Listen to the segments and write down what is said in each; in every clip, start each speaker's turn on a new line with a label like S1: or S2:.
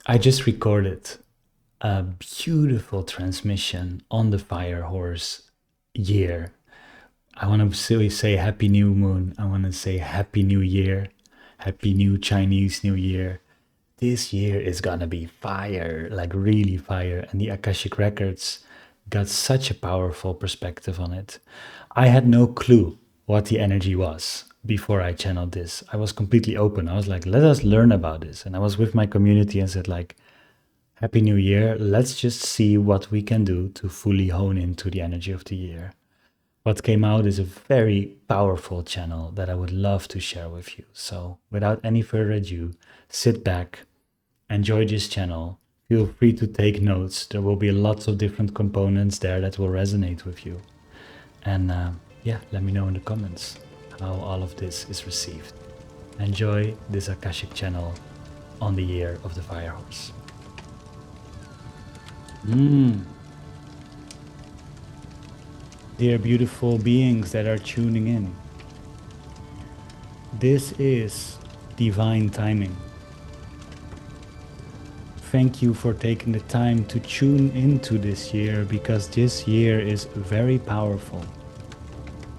S1: I just recorded a beautiful transmission on the firehorse year. I want to say Happy New Moon. I want to say Happy New Year. Happy New Chinese New Year. This year is gonna be fire, like really fire. And the Akashic Records got such a powerful perspective on it. I had no clue what the energy was before I channeled this. I was completely open. I was like, let us learn about this. And I was with my community and said, like, Happy New Year. Let's just see what we can do to fully hone into the energy of the year. What came out is a very powerful channel that I would love to share with you. So, without any further ado, sit back, enjoy this channel. Feel free to take notes. There will be lots of different components there that will resonate with you. And yeah, let me know in the comments how all of this is received. Enjoy this Akashic channel on the year of the Firehorse. Dear beautiful beings that are tuning in, this is divine timing. Thank you for taking the time to tune into this year, because this year is very powerful.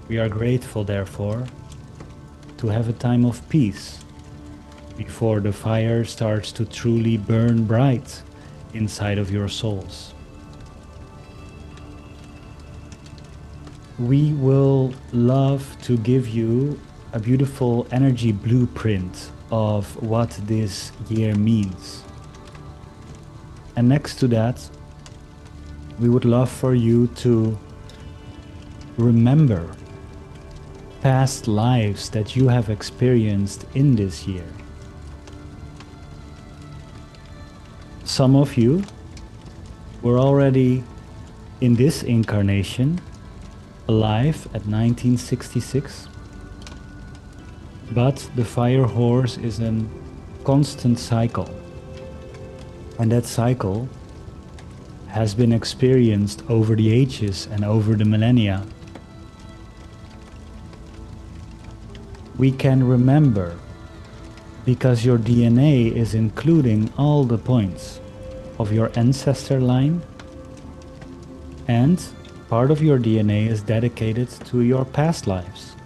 S1: We are grateful, therefore, to have a time of peace before the fire starts to truly burn bright inside of your souls. We will love to give you a beautiful energy blueprint of what this year means. And next to that, we would love for you to remember past lives that you have experienced in this year. Some of you were already in this incarnation alive at 1966, but the fire horse is a constant cycle, and that cycle has been experienced over the ages and over the millennia. We can remember because your DNA is including all the points of your ancestor line, and part of your DNA is dedicated to your past lives,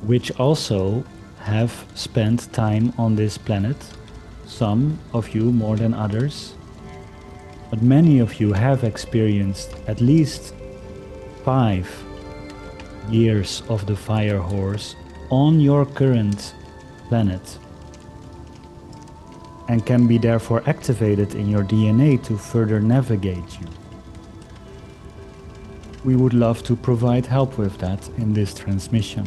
S1: which also have spent time on this planet. Some of you more than others, but many of you have experienced at least 5 years of the fire horse on your current planet, and can be therefore activated in your DNA to further navigate you. We would love to provide help with that in this transmission.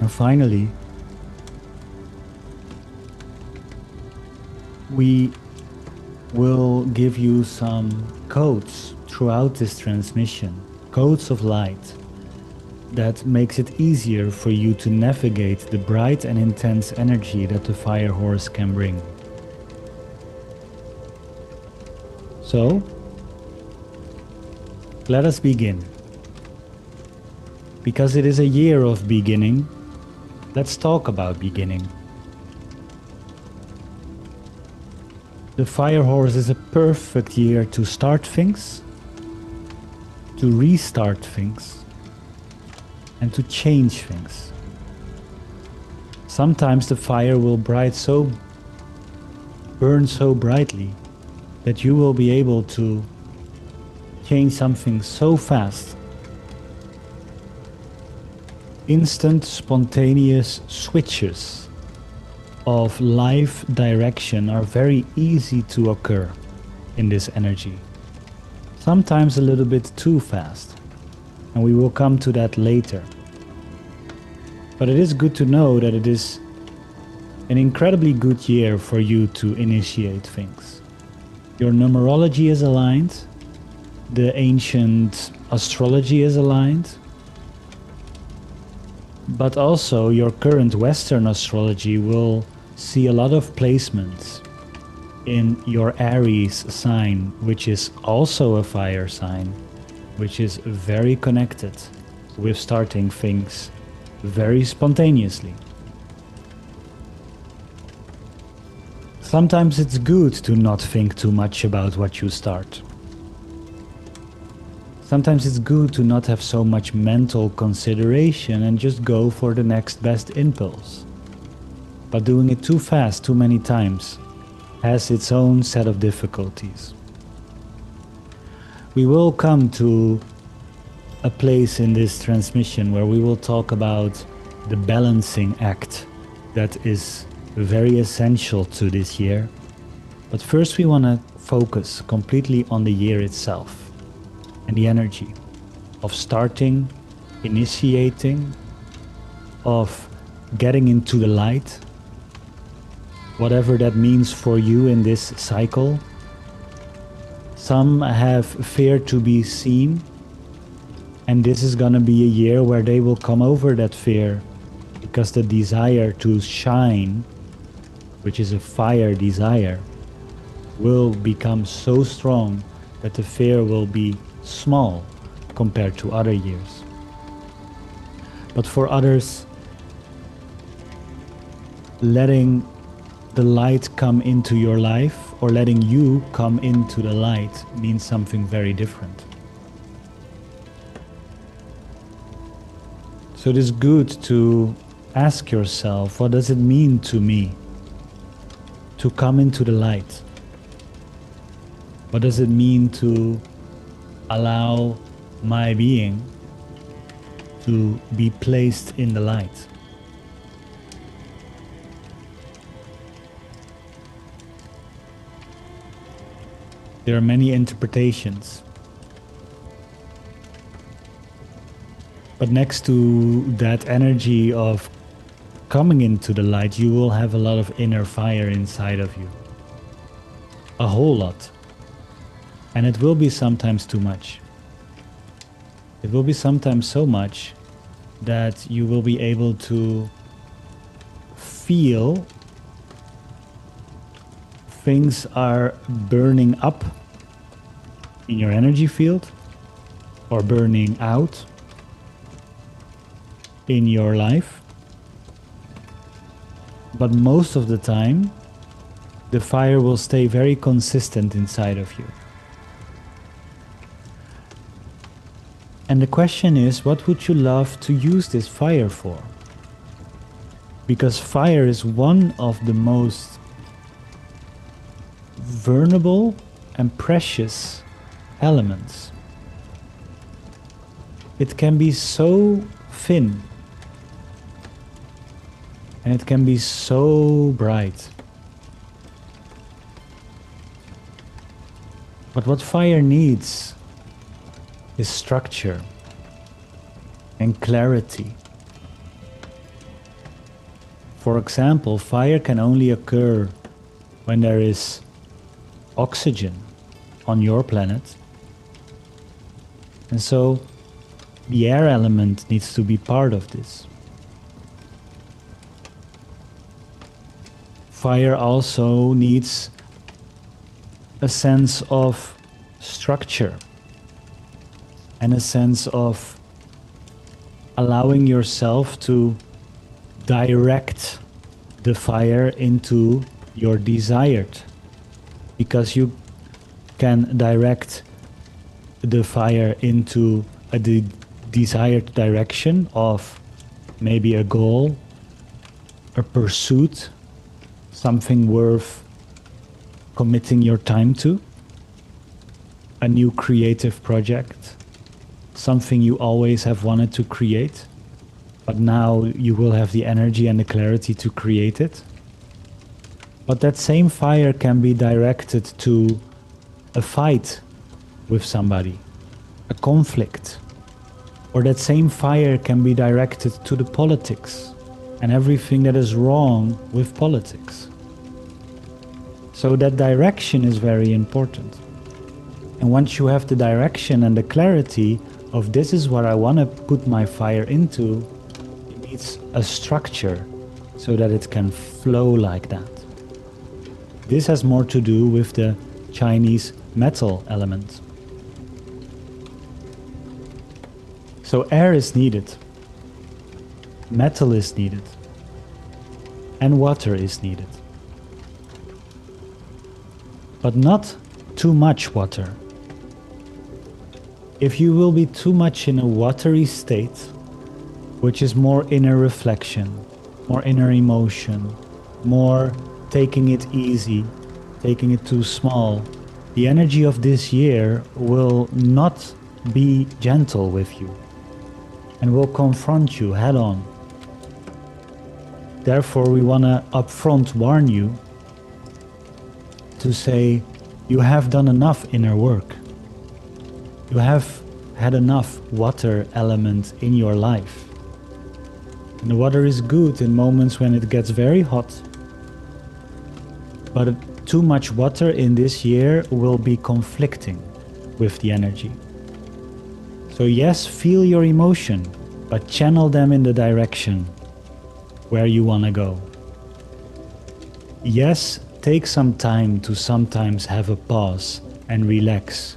S1: And finally, we will give you some codes throughout this transmission, codes of light, that makes it easier for you to navigate the bright and intense energy that the fire horse can bring. So, let us begin. Because it is a year of beginning, let's talk about beginning. The fire horse is a perfect year to start things, to restart things, and to change things. Sometimes the fire will burn so brightly that you will be able to change something so fast. Instant, spontaneous switches of life direction are very easy to occur in this energy. Sometimes a little bit too fast, and we will come to that later. But it is good to know that it is an incredibly good year for you to initiate things. Your numerology is aligned, the ancient astrology is aligned, but also your current Western astrology will see a lot of placements in your Aries sign, which is also a fire sign, which is very connected with starting things very spontaneously. Sometimes it's good to not think too much about what you start. Sometimes it's good to not have so much mental consideration and just go for the next best impulse. But doing it too fast, too many times, has its own set of difficulties. We will come to a place in this transmission where we will talk about the balancing act that is very essential to this year. But first we want to focus completely on the year itself and the energy of starting, initiating, of getting into the light, whatever that means for you in this cycle. Some have fear to be seen, and this is gonna be a year where they will come over that fear, because the desire to shine, which is a fire desire, will become so strong that the fear will be small compared to other years. But for others, letting the light come into your life, or letting you come into the light, means something very different. So it is good to ask yourself, what does it mean to me to come into the light? What does it mean to allow my being to be placed in the light? There are many interpretations. But next to that energy of coming into the light, you will have a lot of inner fire inside of you. A whole lot. And it will be sometimes too much. It will be sometimes so much that you will be able to feel things are burning up in your energy field or burning out in your life. But most of the time, the fire will stay very consistent inside of you. And the question is, what would you love to use this fire for? Because fire is one of the most vulnerable and precious elements. It can be so thin, and it can be so bright. But what fire needs is structure and clarity. For example, fire can only occur when there is oxygen on your planet. And so the air element needs to be part of this. Fire also needs a sense of structure and a sense of allowing yourself to direct the fire into your desired, because you can direct the fire into a desired direction of maybe a goal, a pursuit, something worth committing your time to, a new creative project, something you always have wanted to create, but now you will have the energy and the clarity to create it. But that same fire can be directed to a fight with somebody, a conflict. Or that same fire can be directed to the politics and everything that is wrong with politics. So that direction is very important. And once you have the direction and the clarity of this is what I want to put my fire into, it needs a structure so that it can flow like that. This has more to do with the Chinese metal element. So air is needed, metal is needed, and water is needed. but not too much water. If you will be too much in a watery state, which is more inner reflection, more inner emotion, more taking it easy, taking it too small, the energy of this year will not be gentle with you and will confront you head on. Therefore, we want to upfront warn you to say, you have done enough inner work. You have had enough water element in your life. And the water is good in moments when it gets very hot. But too much water in this year will be conflicting with the energy. So yes, feel your emotion, but channel them in the direction where you want to go. Yes, take some time to sometimes have a pause and relax,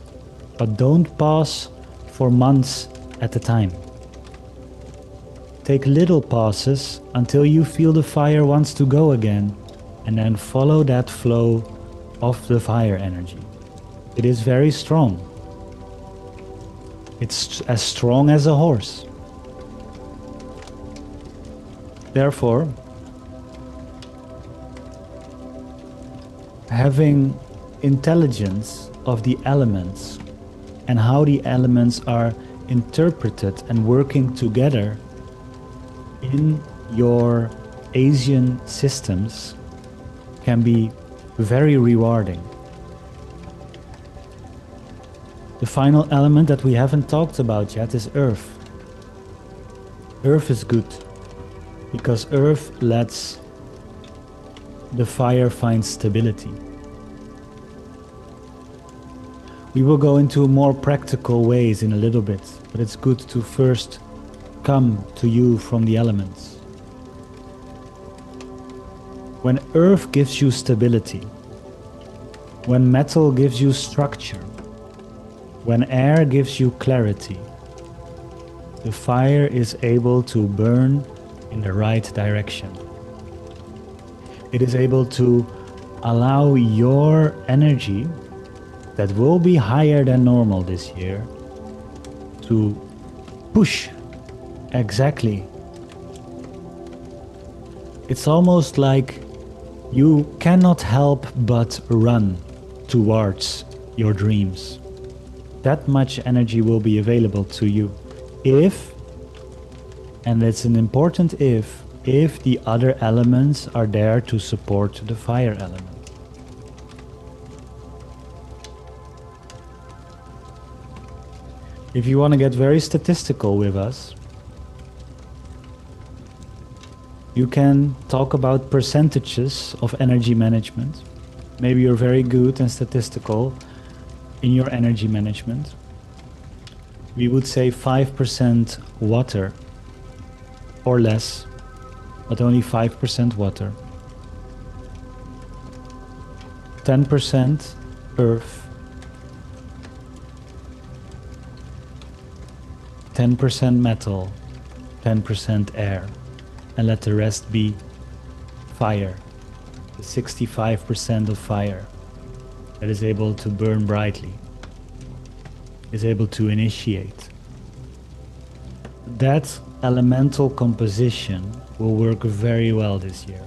S1: but don't pause for months at a time. Take little pauses until you feel the fire wants to go again, and then follow that flow of the fire energy. It is very strong. It's as strong as a horse. Therefore, having intelligence of the elements and how the elements are interpreted and working together in your Asian systems can be very rewarding. The final element that we haven't talked about yet is earth. Earth is good because earth lets the fire find stability. We will go into more practical ways in a little bit, but it's good to first come to you from the elements. When earth gives you stability, when metal gives you structure, when air gives you clarity, the fire is able to burn in the right direction. It is able to allow your energy that will be higher than normal this year to push exactly. It's almost like you cannot help but run towards your dreams. That much energy will be available to you if, and it's an important if the other elements are there to support the fire element. If you want to get very statistical with us, you can talk about percentages of energy management. Maybe you're very good and statistical in your energy management. We would say 5% water or less, but only 5% water. 10% earth. 10% metal, 10% air, and let the rest be fire, the 65% of fire that is able to burn brightly, is able to initiate. That elemental composition will work very well this year.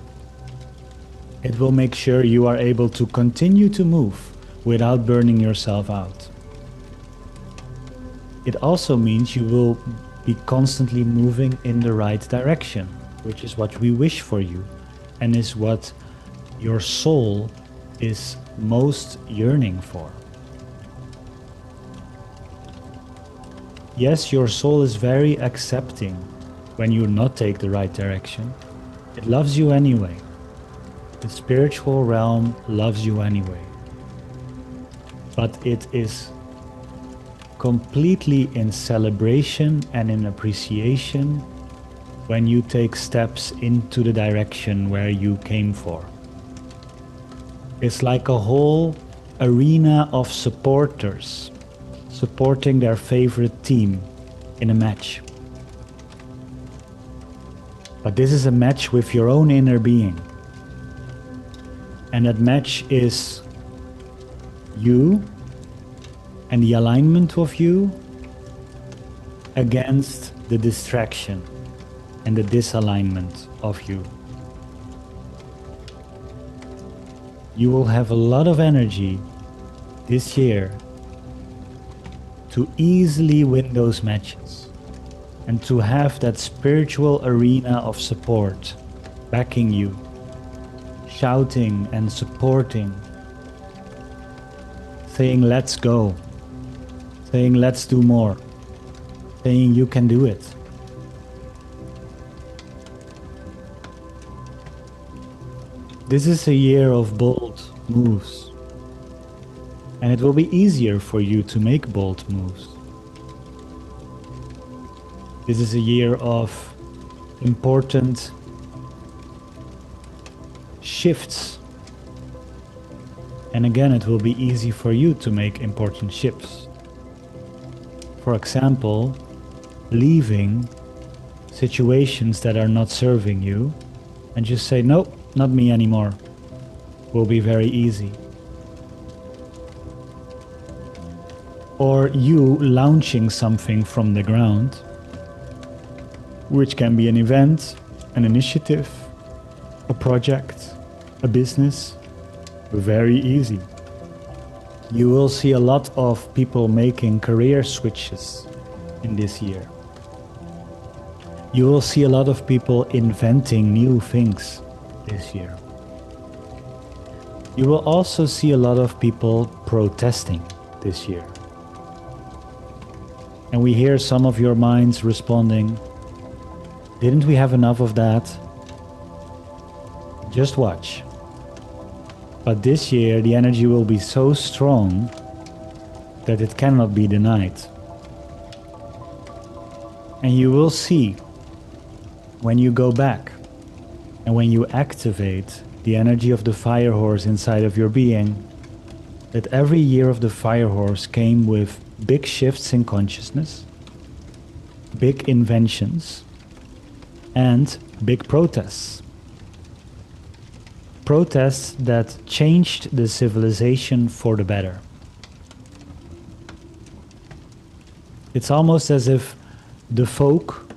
S1: It will make sure you are able to continue to move without burning yourself out. It also means you will be constantly moving in the right direction, which is what we wish for you and is what your soul is most yearning for. Yes, your soul is very accepting when you not take the right direction. It loves you anyway. The spiritual realm loves you anyway. But it is completely in celebration and in appreciation when you take steps into the direction where you came for. It's like a whole arena of supporters supporting their favorite team in a match. But this is a match with your own inner being. And that match is You and the alignment of you against the distraction and the disalignment of you. You will have a lot of energy this year to easily win those matches and to have that spiritual arena of support backing you, shouting and supporting, saying let's go, saying let's do more, saying you can do it. This is a year of bold moves, and it will be easier for you to make bold moves. This is a year of important shifts, and again it will be easy for you to make important shifts. For example, leaving situations that are not serving you and just say, nope, not me anymore, will be very easy. Or you launching something from the ground, which can be an event, an initiative, a project, a business, very easy. You will see a lot of people making career switches in this year. You will see a lot of people inventing new things this year. You will also see a lot of people protesting this year. And we hear some of your minds responding, didn't we have enough of that? Just watch. But this year the energy will be so strong that it cannot be denied. And you will see when you go back and when you activate the energy of the firehorse inside of your being, that every year of the firehorse came with big shifts in consciousness, big inventions, and big protests. Protests that changed the civilization for the better. It's almost as if the folk,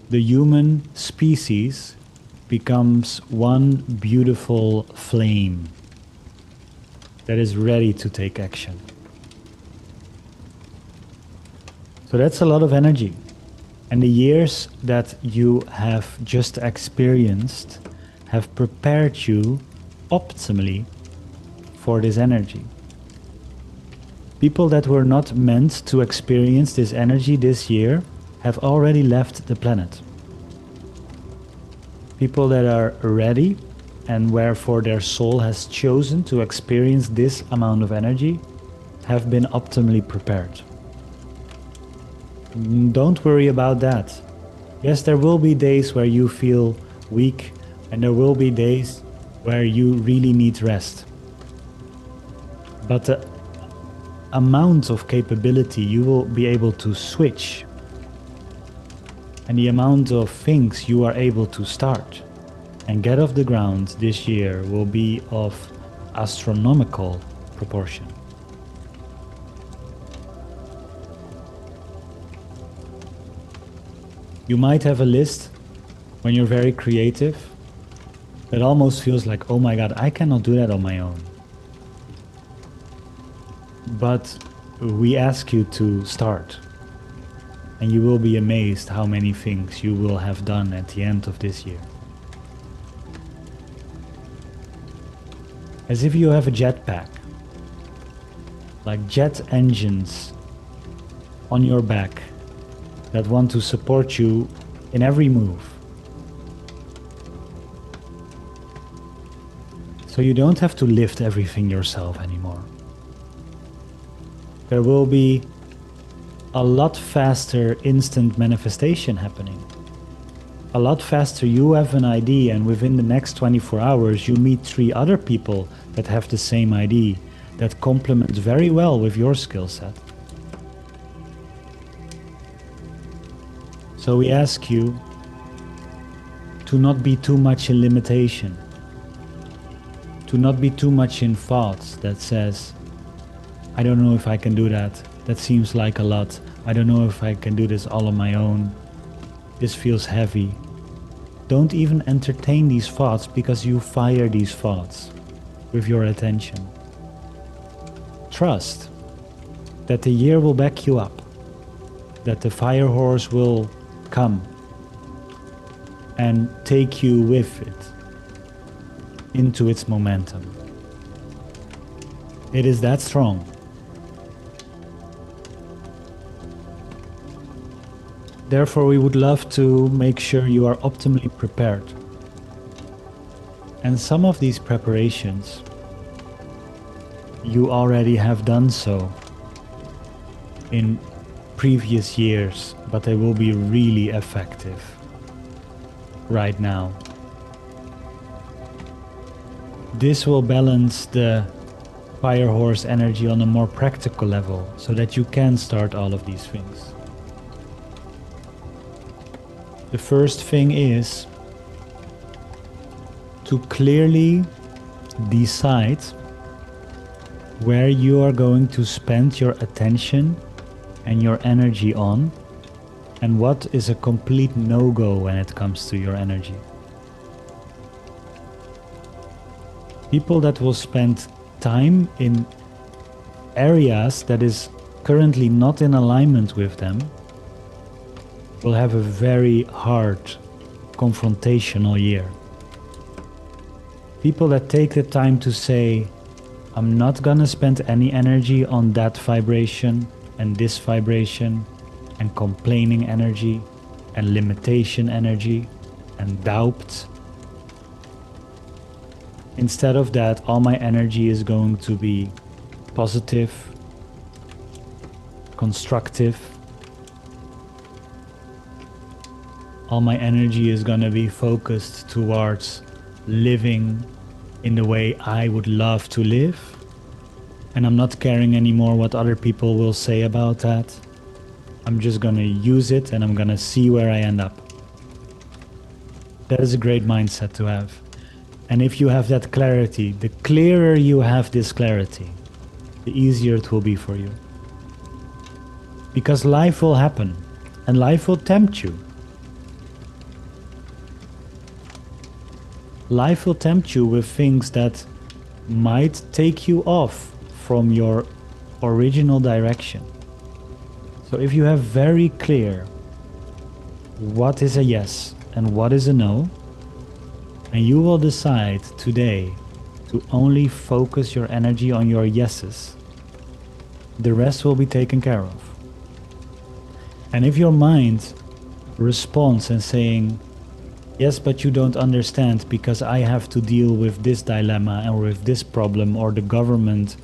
S1: the human species, becomes one beautiful flame that is ready to take action. So that's a lot of energy. And the years that you have just experienced have prepared you optimally for this energy. People that were not meant to experience this energy this year have already left the planet. People that are ready and wherefore their soul has chosen to experience this amount of energy have been optimally prepared. Don't worry about that. Yes, there will be days where you feel weak and there will be days where you really need rest. But the amount of capability you will be able to switch and the amount of things you are able to start and get off the ground this year will be of astronomical proportion. You might have a list when you're very creative that almost feels like, oh my God, I cannot do that on my own. But we ask you to start. And you will be amazed how many things you will have done at the end of this year. As if you have a jetpack, like jet engines on your back that want to support you in every move. So you don't have to lift everything yourself anymore. There will be a lot faster instant manifestation happening. A lot faster you have an idea and within the next 24 hours you meet 3 other people that have the same idea that complement very well with your skill set. So we ask you to not be too much in limitation, to not be too much in thoughts that says, I don't know if I can do that. That seems like a lot. I don't know if I can do this all on my own. This feels heavy. Don't even entertain these thoughts, because you fire these thoughts with your attention. Trust that the year will back you up, that the fire horse will come and take you with it into its momentum. It is that strong. Therefore, we would love to make sure you are optimally prepared. And some of these preparations, you already have done so in previous years, but they will be really effective right now. This will balance the fire horse energy on a more practical level, so that you can start all of these things. The first thing is to clearly decide where you are going to spend your attention and your energy on, and what is a complete no-go when it comes to your energy. People that will spend time in areas that is currently not in alignment with them will have a very hard confrontational year. People that take the time to say, I'm not gonna spend any energy on that vibration and this vibration and complaining energy and limitation energy and doubt. Instead of that, all my energy is going to be positive, constructive. All my energy is going to be focused towards living in the way I would love to live. And I'm not caring anymore what other people will say about that. I'm just going to use it and I'm going to see where I end up. That is a great mindset to have. And if you have that clarity, the clearer you have this clarity, the easier it will be for you. Because life will happen and life will tempt you. Life will tempt you with things that might take you off from your original direction. So if you have very clear what is a yes and what is a no, and you will decide today to only focus your energy on your yeses, the rest will be taken care of. And if your mind responds and saying, yes, but you don't understand because I have to deal with this dilemma or with this problem or the government,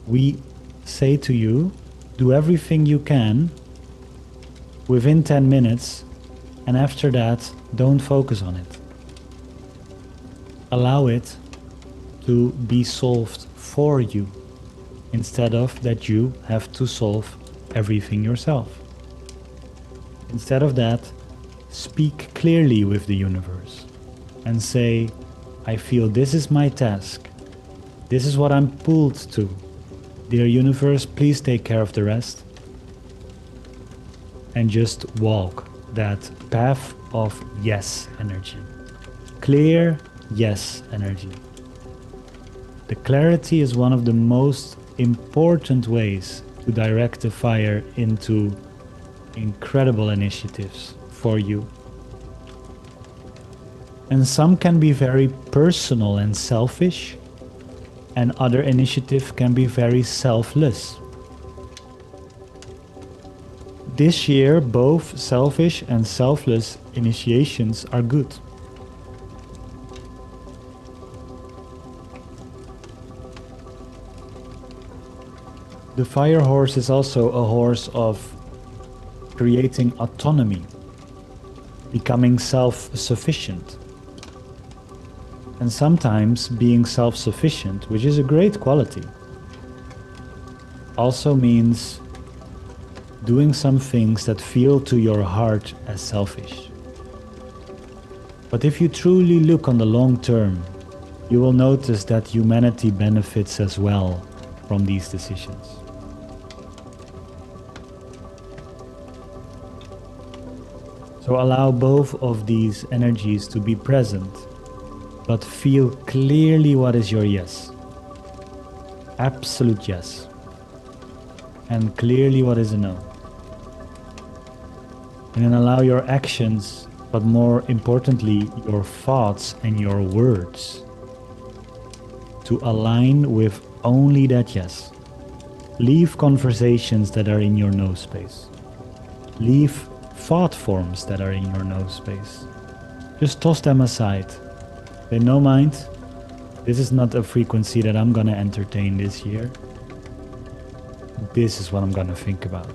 S1: we say to you, do everything you can within 10 minutes, and after that, don't focus on it. Allow it to be solved for you, instead of that you have to solve everything yourself. Instead of that, speak clearly with the universe and say, I feel this is my task. This is what I'm pulled to. Dear universe, please take care of the rest. And just walk that path of yes energy. Clear yes energy. The clarity is one of the most important ways to direct the fire into incredible initiatives for you. And some can be very personal and selfish, and other initiative can be very selfless. This year, both selfish and selfless initiations are good. The fire horse is also a horse of creating autonomy, becoming self-sufficient. And sometimes being self-sufficient, which is a great quality, also means doing some things that feel to your heart as selfish. But if you truly look on the long term, you will notice that humanity benefits as well from these decisions. So allow both of these energies to be present, but feel clearly what is your yes. Absolute yes. And clearly what is a no. And then allow your actions, but more importantly, your thoughts and your words to align with only that yes. Leave conversations that are in your no space. Leave thought forms that are in your no space. Just toss them aside. Say, no mind, this is not a frequency that I'm gonna entertain this year. This is what I'm gonna think about.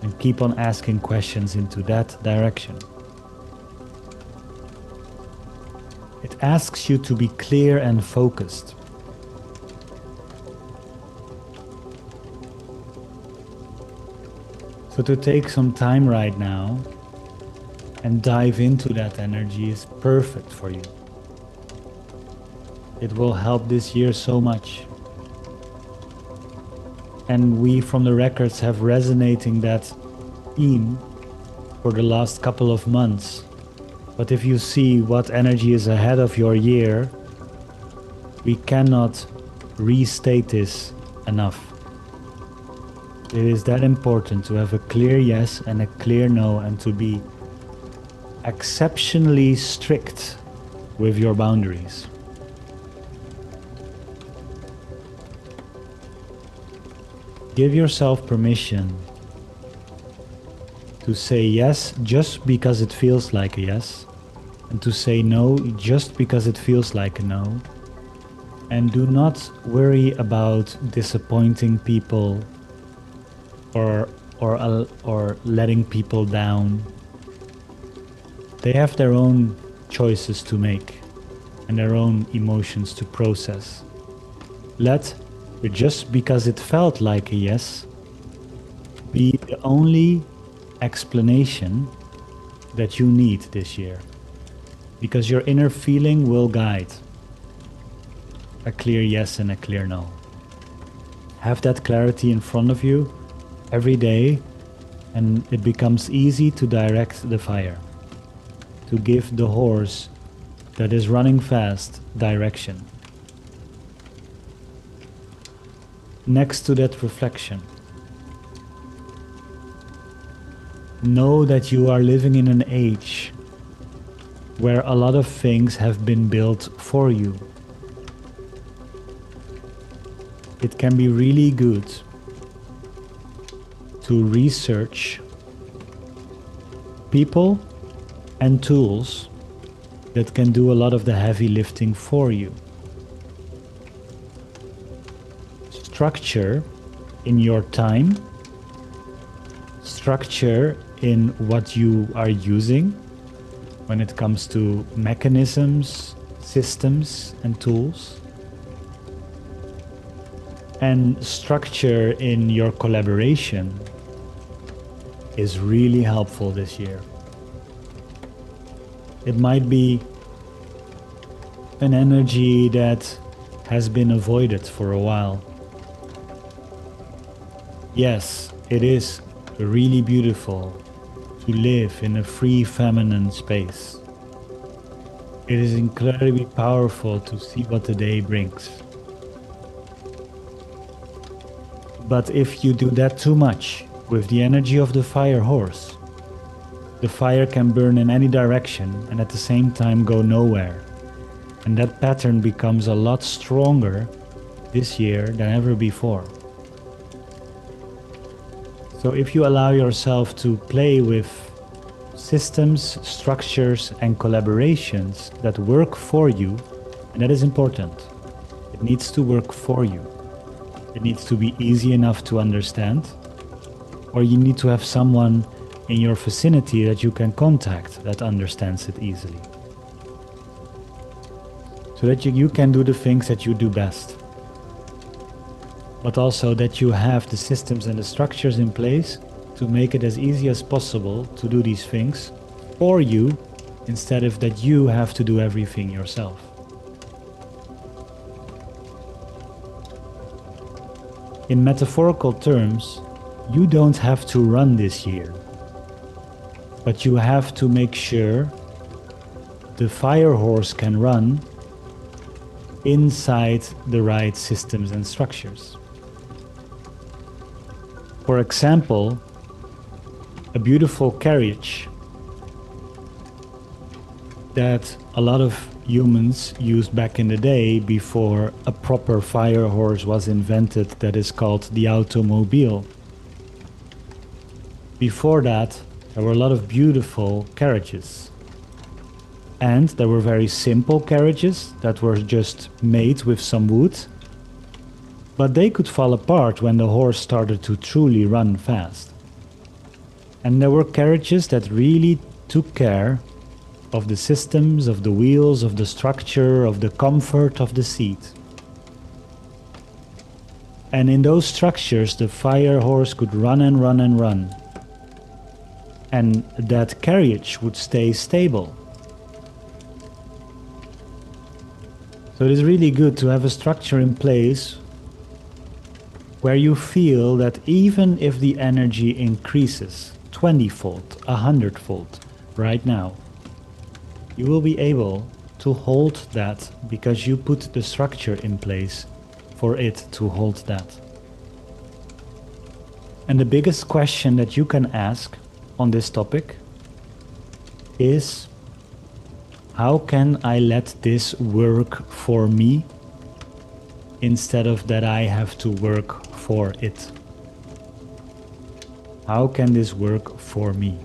S1: And keep on asking questions into that direction. It asks you to be clear and focused. So to take some time right now and dive into that energy is perfect for you. It will help this year so much. And we from the records have resonating that theme for the last couple of months. But if you see what energy is ahead of your year, we cannot restate this enough. It is that important to have a clear yes and a clear no, and to be exceptionally strict with your boundaries. Give yourself permission to say yes just because it feels like a yes, and to say no just because it feels like a no. And do not worry about disappointing people or letting people down. They have their own choices to make and their own emotions to process. Let just because it felt like a yes be the only explanation that you need this year, because your inner feeling will guide a clear yes and a clear no. Have that clarity in front of you every day, and it becomes easy to direct the fire, to give the horse that is running fast direction. Next to that reflection, know that you are living in an age where a lot of things have been built for you. It can be really good to research people and tools that can do a lot of the heavy lifting for you. Structure in your time, structure in what you are using when it comes to mechanisms, systems, and tools, and structure in your collaboration is really helpful this year. It might be an energy that has been avoided for a while. Yes, it is really beautiful to live in a free feminine space. It is incredibly powerful to see what the day brings. But if you do that too much with the energy of the fire horse, the fire can burn in any direction and at the same time go nowhere. And that pattern becomes a lot stronger this year than ever before. So if you allow yourself to play with systems, structures, and collaborations that work for you, and that is important, it needs to work for you. It needs to be easy enough to understand, or you need to have someone in your vicinity that you can contact that understands it easily. So that you can do the things that you do best. But also that you have the systems and the structures in place to make it as easy as possible to do these things for you, instead of that you have to do everything yourself. In metaphorical terms, you don't have to run this year, but you have to make sure the firehorse can run inside the right systems and structures. For example, a beautiful carriage that a lot of humans used back in the day before a proper firehorse was invented, that is called the automobile. Before that, there were a lot of beautiful carriages. And there were very simple carriages that were just made with some wood. But they could fall apart when the horse started to truly run fast. And there were carriages that really took care of the systems, of the wheels, of the structure, of the comfort of the seat. And in those structures, the firehorse could run and run and run. And that carriage would stay stable. So it is really good to have a structure in place where you feel that even if the energy increases 20-fold, 100-fold right now, you will be able to hold that because you put the structure in place for it to hold that. And the biggest question that you can ask on this topic is, how can I let this work for me instead of that I have to work for it? How can this work for me?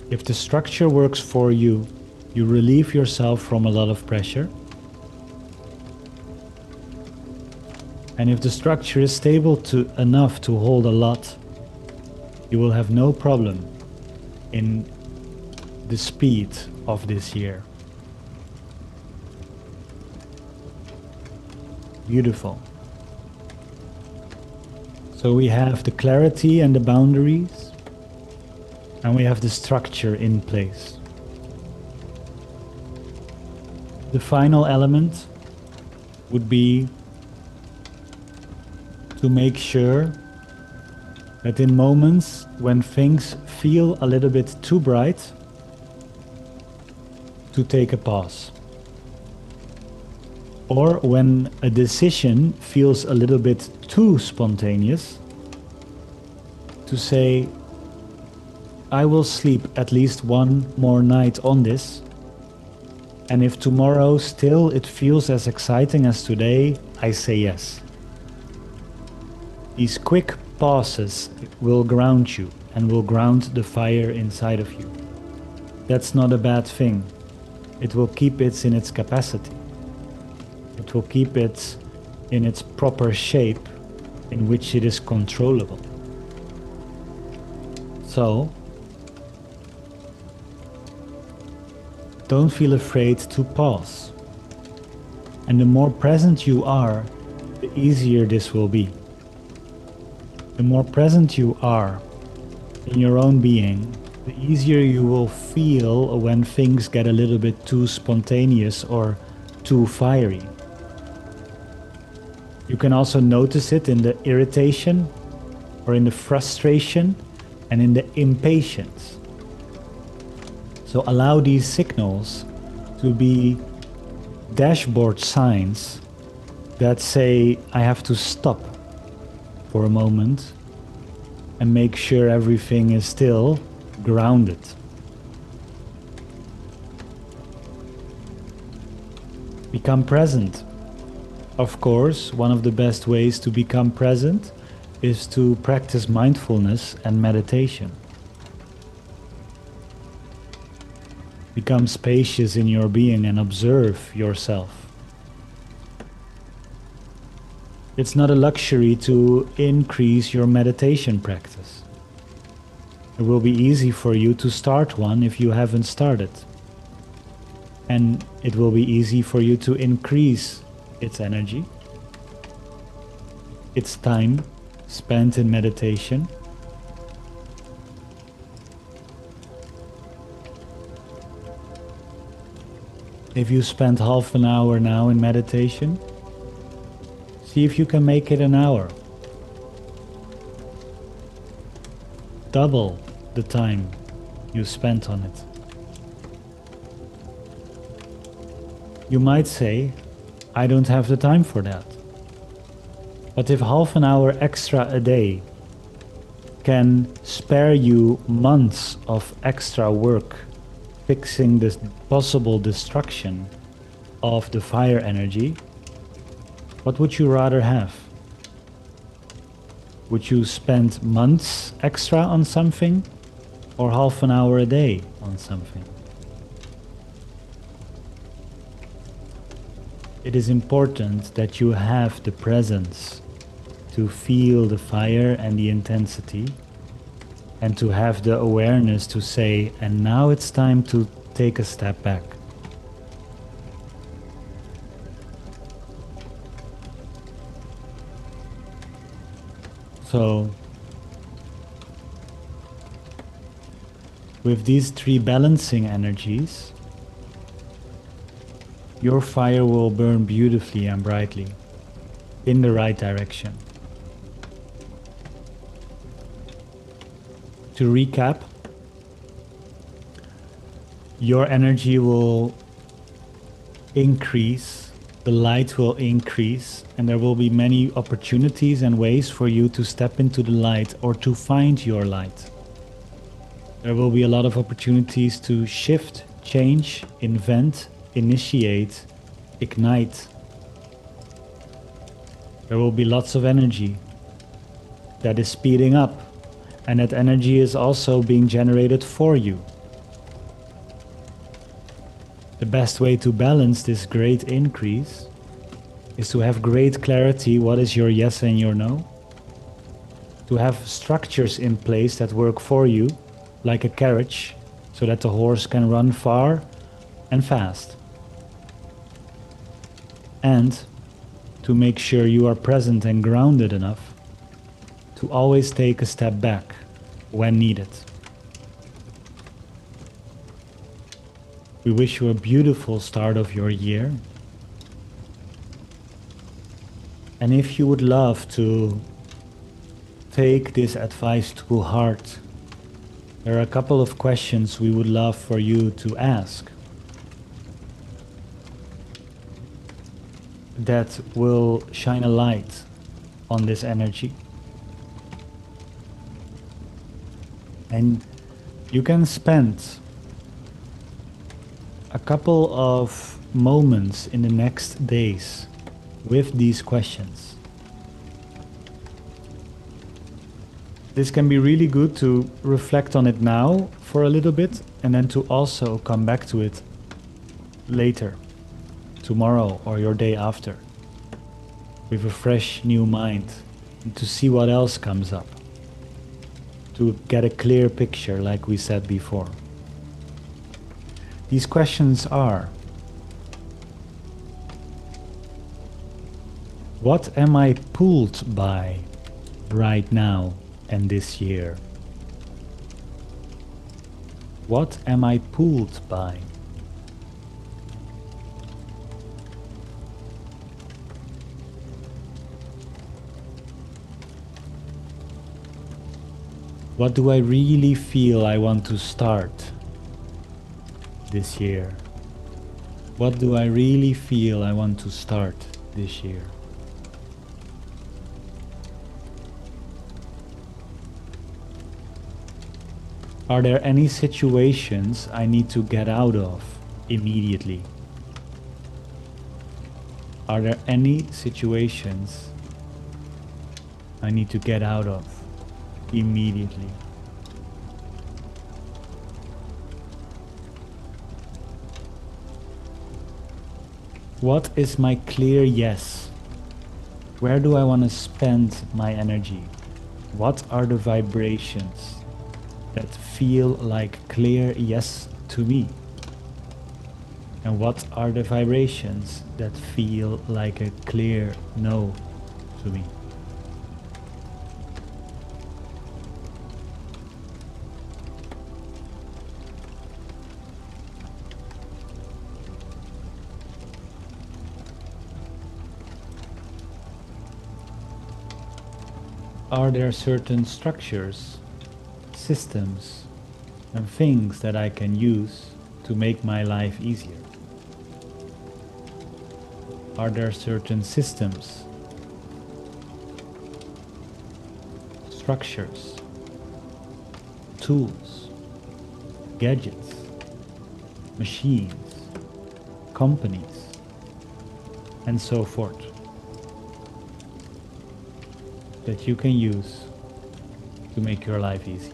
S1: If the structure works for you, you relieve yourself from a lot of pressure. And if the structure is stable enough to hold a lot, you will have no problem in the speed of this year. Beautiful. So we have the clarity and the boundaries, and we have the structure in place. The final element would be to make sure that in moments when things feel a little bit too bright, to take a pause. Or when a decision feels a little bit too spontaneous, to say, I will sleep at least one more night on this, and if tomorrow still it feels as exciting as today, I say yes. These quick pauses will ground you and will ground the fire inside of you. That's not a bad thing. It will keep it in its capacity. It will keep it in its proper shape in which it is controllable. So, don't feel afraid to pause. And the more present you are, the easier this will be. The more present you are in your own being, the easier you will feel when things get a little bit too spontaneous or too fiery. You can also notice it in the irritation or in the frustration and in the impatience. So allow these signals to be dashboard signs that say, I have to stop for a moment and make sure everything is still grounded. Become present. Of course, one of the best ways to become present is to practice mindfulness and meditation. Become spacious in your being and observe yourself. It's not a luxury to increase your meditation practice. It will be easy for you to start one if you haven't started. And it will be easy for you to increase its energy, its time spent in meditation. If you spend half an hour now in meditation, see if you can make it an hour. Double the time you spent on it. You might say, I don't have the time for that. But if half an hour extra a day can spare you months of extra work fixing this possible destruction of the fire energy, what would you rather have? Would you spend months extra on something or half an hour a day on something? It is important that you have the presence to feel the fire and the intensity, and to have the awareness to say, and now it's time to take a step back. So, with these three balancing energies, your fire will burn beautifully and brightly in the right direction. To recap, your energy will increase, the light will increase, and there will be many opportunities and ways for you to step into the light or to find your light. There will be a lot of opportunities to shift, change, invent, initiate, ignite. There will be lots of energy that is speeding up, and that energy is also being generated for you. The best way to balance this great increase is to have great clarity what is your yes and your no. To have structures in place that work for you, like a carriage, so that the horse can run far and fast. And to make sure you are present and grounded enough to always take a step back when needed. We wish you a beautiful start of your year. And if you would love to take this advice to heart, there are a couple of questions we would love for you to ask that will shine a light on this energy. And you can spend a couple of moments in the next days with these questions. This can be really good to reflect on it now for a little bit, and then to also come back to it later, tomorrow or your day after, with a fresh new mind, and to see what else comes up, to get a clear picture like we said before. These questions are: what am I pulled by right now and this year? What am I pulled by? What do I really feel I want to start this year? What do I really feel I want to start this year? Are there any situations I need to get out of immediately? Are there any situations I need to get out of immediately? What is my clear yes? Where do I want to spend my energy? What are the vibrations that feel like clear yes to me? And what are the vibrations that feel like a clear no to me? Are there certain structures, systems, and things that I can use to make my life easier? Are there certain systems, structures, tools, gadgets, machines, companies, and so forth that you can use to make your life easier?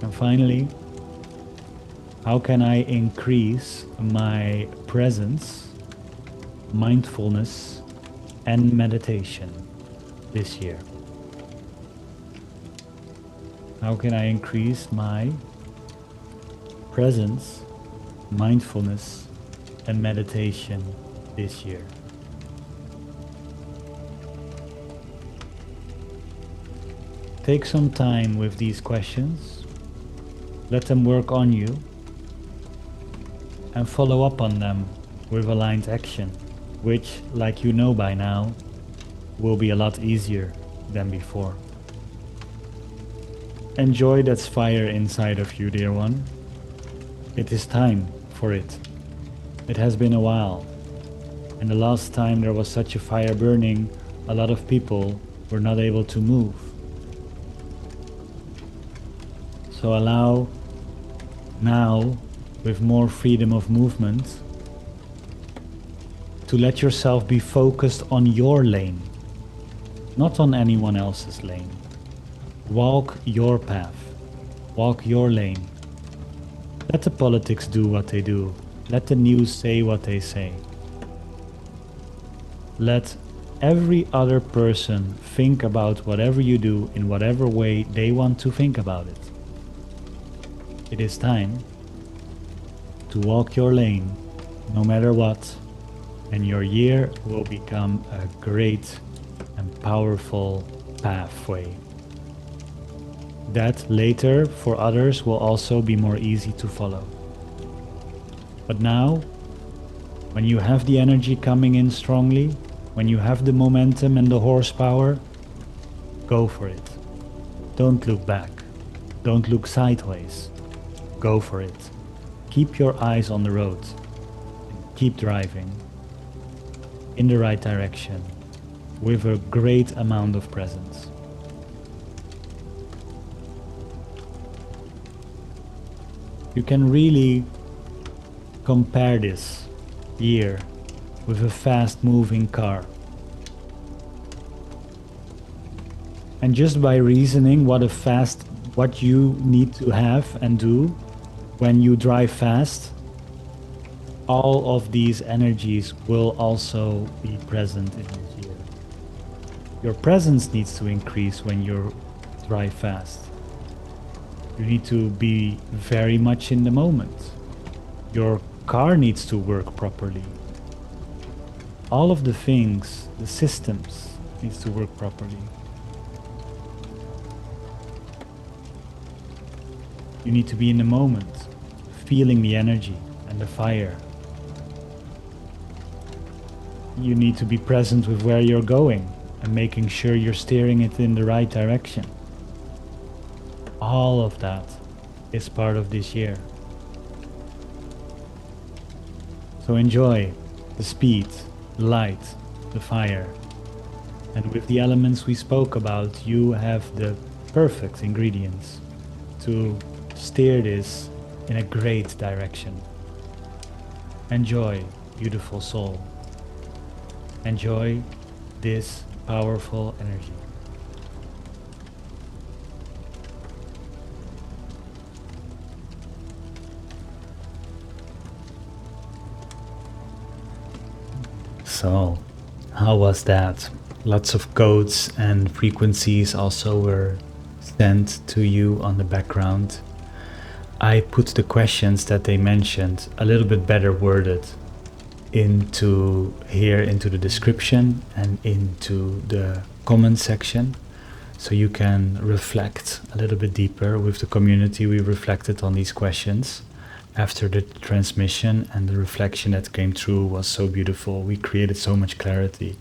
S1: And finally, how can I increase my presence, mindfulness, and meditation this year? How can I increase my presence, mindfulness, and meditation this year? Take some time with these questions, let them work on you, and follow up on them with aligned action, which, like you know by now, will be a lot easier than before. Enjoy that fire inside of you, dear one. It is time for it. It has been a while, and the last time there was such a fire burning, a lot of people were not able to move. So allow now, with more freedom of movement, to let yourself be focused on your lane, not on anyone else's lane. Walk your path, walk your lane. Let the politics do what they do. Let the news say what they say. Let every other person think about whatever you do in whatever way they want to think about it. It is time to walk your lane, no matter what, and your year will become a great and powerful pathway. That later for others will also be more easy to follow. But now, when you have the energy coming in strongly, when you have the momentum and the horsepower, go for it. Don't look back. Don't look sideways. Go for it. Keep your eyes on the road. Keep driving in the right direction with a great amount of presence. You can really compare this year with a fast-moving car. And just by reasoning what you need to have and do when you drive fast, all of these energies will also be present in this year. Your presence needs to increase when you drive fast. You need to be very much in the moment. Your car needs to work properly. All of the things, the systems, needs to work properly. You need to be in the moment, feeling the energy and the fire. You need to be present with where you're going and making sure you're steering it in the right direction. All of that is part of this year. So enjoy the speed, the light, the fire. And with the elements we spoke about, you have the perfect ingredients to steer this in a great direction. Enjoy, beautiful soul. Enjoy this powerful energy. So, how was that? Lots of codes and frequencies also were sent to you on the background. I put the questions that they mentioned a little bit better worded into the description and into the comment section, so you can reflect a little bit deeper with the community. We reflected on these questions after the transmission, and the reflection that came through was so beautiful. We created so much clarity.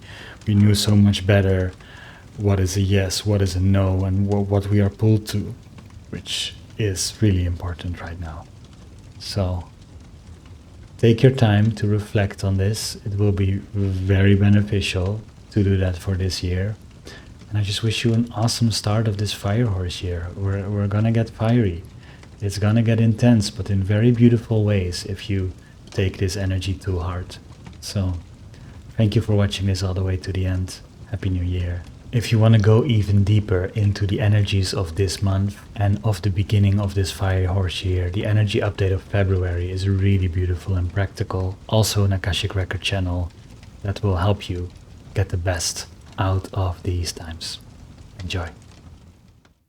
S1: We knew so much better what is a yes, what is a no, and what we are pulled to, which is really important right now. So take your time to reflect on this. It will be very beneficial to do that for this year. And I just wish you an awesome start of this firehorse year. We're gonna get fiery. It's gonna get intense, but in very beautiful ways if you take this energy to heart. So thank you for watching this all the way to the end. Happy New Year. If you want to go even deeper into the energies of this month and of the beginning of this firehorse year, the energy update of February is really beautiful and practical. Also an Akashic record channel that will help you get the best out of these times. Enjoy.